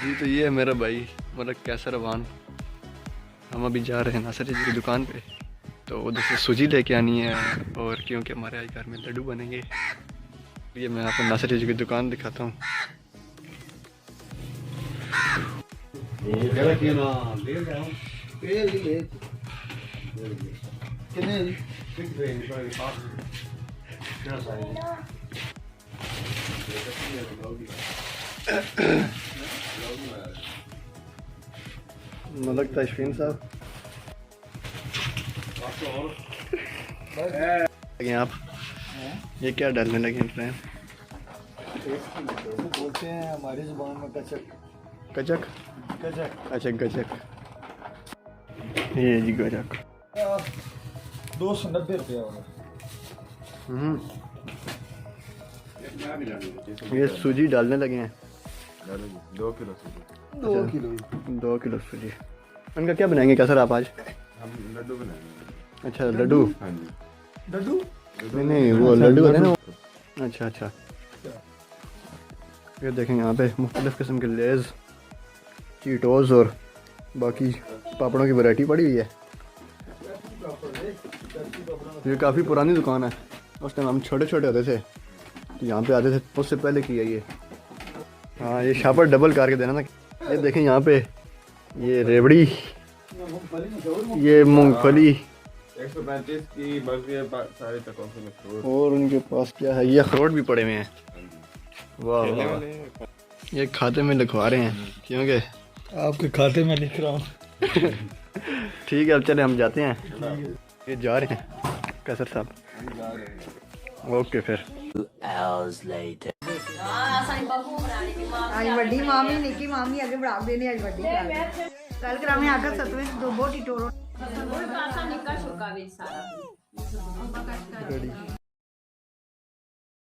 जी तो ये है मेरा भाई, मतलब कैसा रवान। हम अभी जा रहे हैं नासिर जी की दुकान पे, तो उधर से सूजी लेके आनी है, और क्योंकि हमारे आज घर में लड्डू बनेंगे। ये मैं आपको नासिर जी की दुकान दिखाता हूँ। मलक तशफीन साहब लगे आप, ये क्या डालने लगे फ्रेंड? बोलते हैं हमारी जुबान में गचक। गचक? गचक। अच्छा गचक, ये जी गचक 290 रुपया होगा। ये सूजी डालने लगे हैं। 2 किलो सूजी। 2 किलो सूजी। उनका क्या बनाएंगे क्या सर आप आज? हम लड्डू बनाएंगे। अच्छा लड्डू। हाँ जी। लड्डू? नहीं वो लड्डू है ना। अच्छा अच्छा, ये देखें यहाँ पे मुख्तलिफ किस्म के लेज़, चीटोज़ और बाकी पापड़ों की वैरायटी पड़ी हुई है। ये काफ़ी पुरानी दुकान है, उस टाइम हम छोटे छोटे होते थे तो यहाँ पे आते थे, उससे पहले की है ये। हाँ ये शापर डबल करके देना ना। ये देखें यहाँ पे ये रेवड़ी, ये मूंगफली, 135 की बर्फी सारे तकों में, और उनके पास क्या है, ये अखरोट भी पड़े हुए हैं। वाह वाह, ये खाते में लिखवा रहे हैं क्योंकि आपके खाते में लिख रहा हूँ। ठीक है अब चले हम जाते हैं। ये जा रहे हैं कसर साहब, ओके फिर। आज बड़ी मामी निकी मामी अगे बढ़ा देनी, आज बड़ी कल करावे आकर सतवें दो बोटी टोरो निका शुका सारा